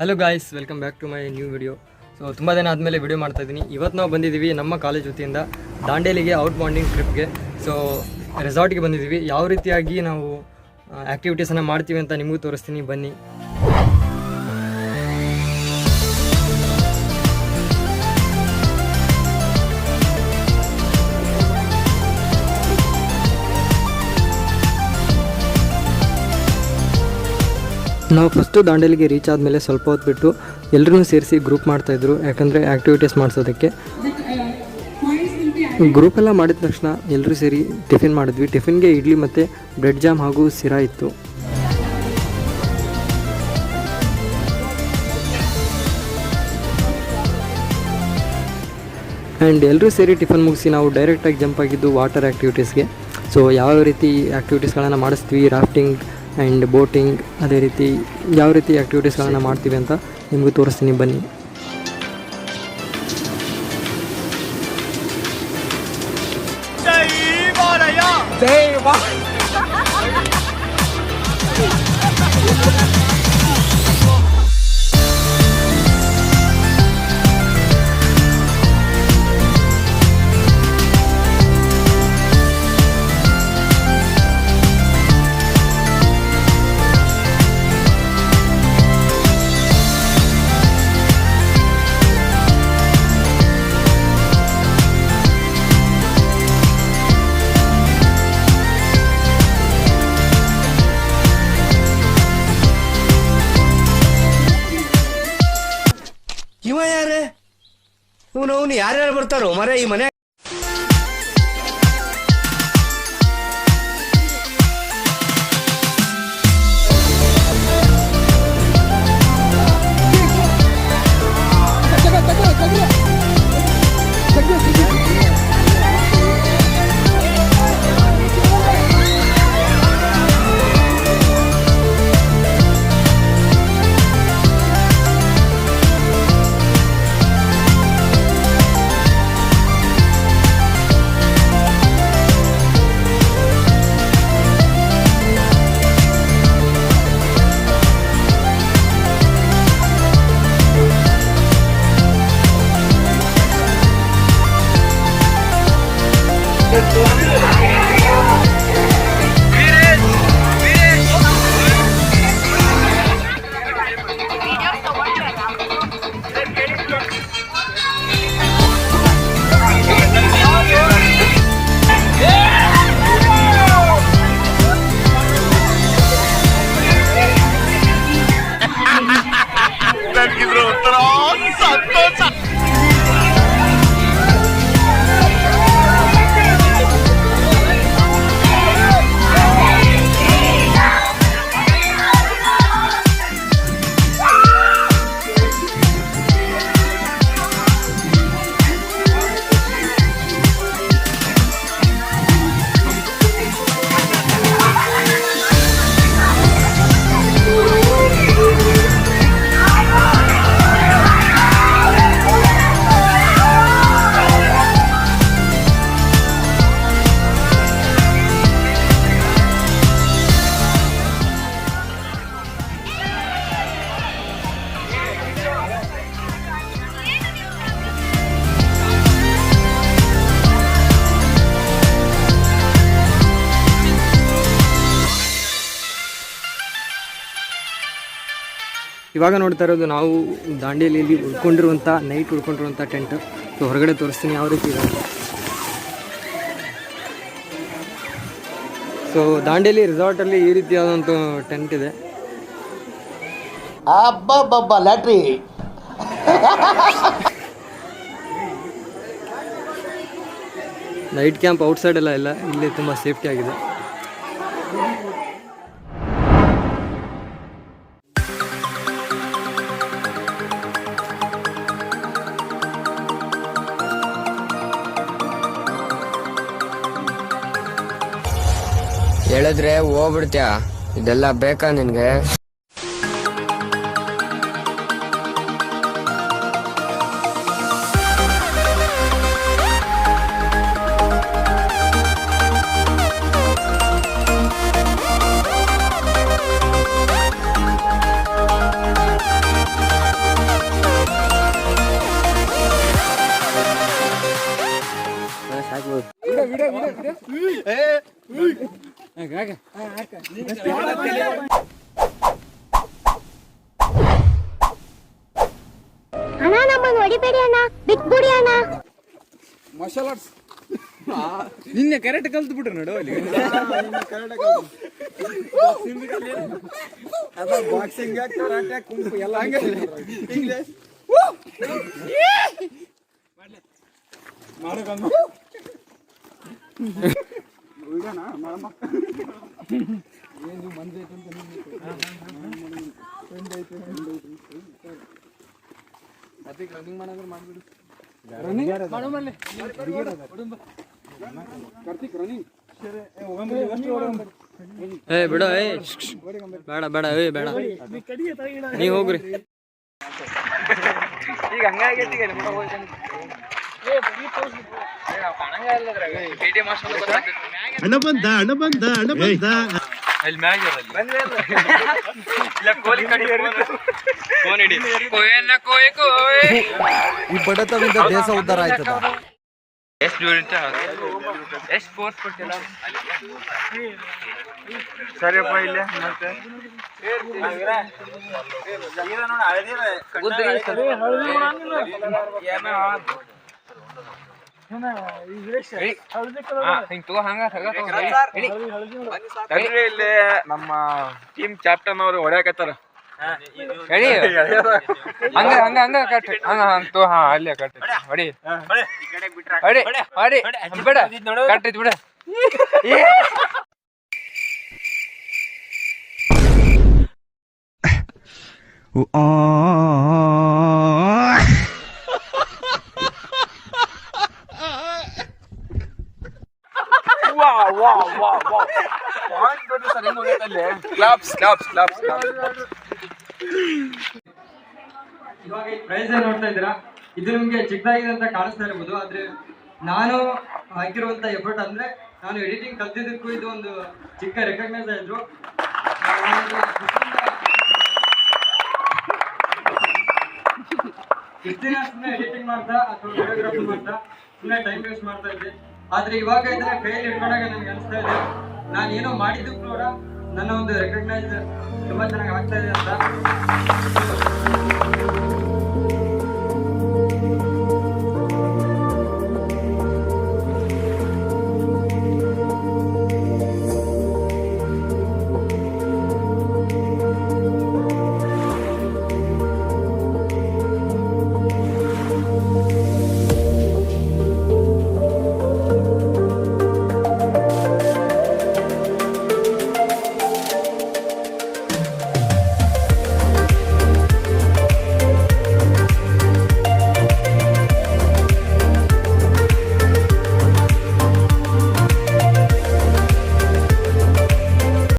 Hello guys, welcome back to my new video. So ತುಂಬ ದಿನ ಆದಮೇಲೆ ವಿಡಿಯೋ ಮಾಡ್ತಾ ಇದ್ದೀನಿ. ಇವತ್ತು ನಾವು ಬಂದಿದ್ದೀವಿ ನಮ್ಮ ಕಾಲೇಜ್ ವತಿಯಿಂದ ದಾಂಡೇಲಿಗೆ ಔಟ್ ಬಾಂಡಿಂಗ್ ಟ್ರಿಪ್ಗೆ. ಸೊ ರೆಸಾರ್ಟ್ಗೆ ಬಂದಿದ್ದೀವಿ. ಯಾವ ರೀತಿಯಾಗಿ ನಾವು ಆ್ಯಕ್ಟಿವಿಟೀಸನ್ನು ಮಾಡ್ತೀವಿ ಅಂತ ನಿಮಗೂ ತೋರಿಸ್ತೀನಿ, ಬನ್ನಿ. ನಾವು ಫಸ್ಟು ದಾಂಡೇಲಿಗೆ ರೀಚ್ ಆದಮೇಲೆ ಸ್ವಲ್ಪ ಹೊತ್ತು ಬಿಟ್ಟು ಎಲ್ಲರೂ ಸೇರಿಸಿ ಗ್ರೂಪ್ ಮಾಡ್ತಾಯಿದ್ರು, ಯಾಕಂದರೆ ಆ್ಯಕ್ಟಿವಿಟೀಸ್ ಮಾಡಿಸೋದಕ್ಕೆ. ಗ್ರೂಪೆಲ್ಲ ಮಾಡಿದ ತಕ್ಷಣ ಎಲ್ಲರೂ ಸೇರಿ ಟಿಫಿನ್ ಮಾಡಿದ್ವಿ. ಟಿಫಿನ್ಗೆ ಇಡ್ಲಿ ಮತ್ತು ಬ್ರೆಡ್ ಜಾಮ್ ಹಾಗೂ ಸಿರಾ ಇತ್ತು. ಆ್ಯಂಡ್ ಎಲ್ಲರೂ ಸೇರಿ ಟಿಫನ್ ಮುಗಿಸಿ ನಾವು ಡೈರೆಕ್ಟಾಗಿ ಜಂಪ್ ಆಗಿದ್ದು ವಾಟರ್ ಆ್ಯಕ್ಟಿವಿಟೀಸ್ಗೆ. ಸೊ ಯಾವ ರೀತಿ ಆ್ಯಕ್ಟಿವಿಟೀಸ್ಗಳನ್ನು ಮಾಡಿಸ್ತೀವಿ, ರಾಫ್ಟಿಂಗ್ ಆ್ಯಂಡ್ ಬೋಟಿಂಗ್, ಅದೇ ರೀತಿ ಯಾವ ರೀತಿ ಆ್ಯಕ್ಟಿವಿಟೀಸ್ಗಳನ್ನು ಮಾಡ್ತೀವಿ ಅಂತ ನಿಮಗೂ ತೋರಿಸ್ತೀನಿ, ಬನ್ನಿ. ಇವ ಯಾರೇ ಅವನು ಯಾರ್ಯಾರು ಬರ್ತಾರೋ ಮರ ಈ ಮನೆ. ಇವಾಗ ನೋಡ್ತಾ ಇರೋದು ನಾವು ದಾಂಡೇಲಿಯಲ್ಲಿ ನೈಟ್ ಉಳ್ಕೊಂಡಿರುವಂಥ ಟೆಂಟ್. ಸೊ ಹೊರಗಡೆ ತೋರಿಸ್ತೀನಿ ಯಾವ ರೀತಿ ಇದೆ. ಸೊ ದಾಂಡೇಲಿ ರೆಸಾರ್ಟಲ್ಲಿ ಈ ರೀತಿಯಾದಂಥ ಟೆಂಟ್ ಇದೆ. ಲ್ಯಾಟ್ರಿ ನೈಟ್ ಕ್ಯಾಂಪ್ ಔಟ್ಸೈಡ್ ಎಲ್ಲ ಇಲ್ಲ, ಇಲ್ಲಿ ತುಂಬ ಸೇಫ್ಟಿ ಆಗಿದೆ. ಹೇಳಿದ್ರೆ ಹೋಗ್ಬಿಡ್ತೀಯ, ಇದೆಲ್ಲ ಬೇಕಾ ನಿನ್ಗೆ? ಅಣ್ಣ ನಮ್ಮನ್ನು ಹೊಡಿಬೇಡಿ ಅಣ್ಣ, ಬಿಟ್ಬಿಡಿ ಅಣ್ಣ. ಮಾರ್ಷಲ್ ಆರ್ಟ್ಸ್ ನಿನ್ನೆ ಕರೆಕ್ಟ್ ಕಲ್ತು ಬಿಟ್ರು ನೋಡು ಅಲ್ಲಿ ಬಾಕ್ಸಿಂಗ್ ಕರಾಟೆ ಕುಂಫು ಎಲ್ಲ ಹಂಗೆ ಇಂಗ್ಲಿಷ್ ಮಾಡಕಮ್ಮ ಉಳ್ಗಣ ಮಾಡಮ್ಮ ಏನು ಮಂದಿ ಐತೆ ಅಂತ ರನ್ನಿಂಗ್ ಮಾಡಿದ್ರೆ ಮಾಡ್ಬಿಡು ರನ್ನಿಂಗ್ ಕಾರ್ತಿಕ್ ರನ್ನಿಂಗ್ ಏ ಬಿಡ ಏ ಬೇಡ ಬೇಡ ಏ ಬೇಡ ನೀವು ಹೋಗ್ರಿ ಈಗ ಹಂಗಾಗೈತಿ ಹಣ ಬಂದ ಅಲ್ಲಿ ಮ್ಯಾಗ ಈ ಬಡತನದಿಂದ ದೇಶ ಉದ್ಧಾರ ಆಯ್ತದ. ಎಷ್ಟು ಫೋರ್ಸ್ ಕೊಟ್ಟಿಲ್ಲ ಸರಿಯಪ್ಪ ಇಲ್ಲೇ ಮತ್ತೆ ಇಲ್ಲಿ ನಮ್ಮ ಟೀಮ್ ಕ್ಯಾಪ್ಟನ್ ಅವರು ಹೊಡ್ಯಾಕತ್ತಾರ ಹೇಳಿ ಹಂಗ ಹಂಗ ಹಂಗ ಕಟ್ ಹಂಗ ಹಂಗ ಹಾ ಅಲ್ಲೇ ಕಟ್ ಹೊಡಿ ಹೊಡಿ ಹೊಡಿ ಬಿಡ ಕಟ್ಟಿದ್ ಬಿಡ ಇವಾಗ ಈ ಪ್ರೈಸ್ ನೋಡ್ತಾ ಇದ್ದೀರಾ, ಇದು ನಿಮ್ಗೆ ಚಿಕ್ಕದಾಗಿದೆ ಅಂತ ಕಾಣಿಸ್ತಾ ಇರ್ಬೋದು, ಆದ್ರೆ ನಾನು ಹಾಕಿರುವಂತ ಎಫರ್ಟ್ ಅಂದ್ರೆ ನಾನು ಎಡಿಟಿಂಗ್ ಕಲ್ತಿದ್ದಕ್ಕೂ ಇದು ಒಂದು ಚಿಕ್ಕ ರೆಕಗ್ನೈಸ್ ಆಯ್ತು. ಇಷ್ಟು ದಿನ ಸುಮ್ಮನೆ ಎಡಿಟಿಂಗ್ ಮಾಡ್ತಾ ಅಥವಾ ವಿಡಿಯೋಗ್ರಫಿ ಮಾಡ್ತಾ ಸುಮ್ಮನೆ ಟೈಮ್ ವೇಸ್ಟ್ ಮಾಡ್ತಾ ಇದ್ದೆ. ಆದ್ರೆ ಇವಾಗ ಇದನ್ನ ಕೈಯಲ್ಲಿ ಇಟ್ಕೊಂಡಾಗ ನನಗೆ ಅನಿಸ್ತಾ ಇದೆ ನಾನು ಏನೋ ಮಾಡಿದ್ದಕ್ಕೂ ಕೂಡ ನನ್ನ ಒಂದು ರೆಕಗ್ನೈಸ್ ತುಂಬಾ ಚೆನ್ನಾಗಿ ಆಗ್ತಾ ಇದೆ ಅಂತ.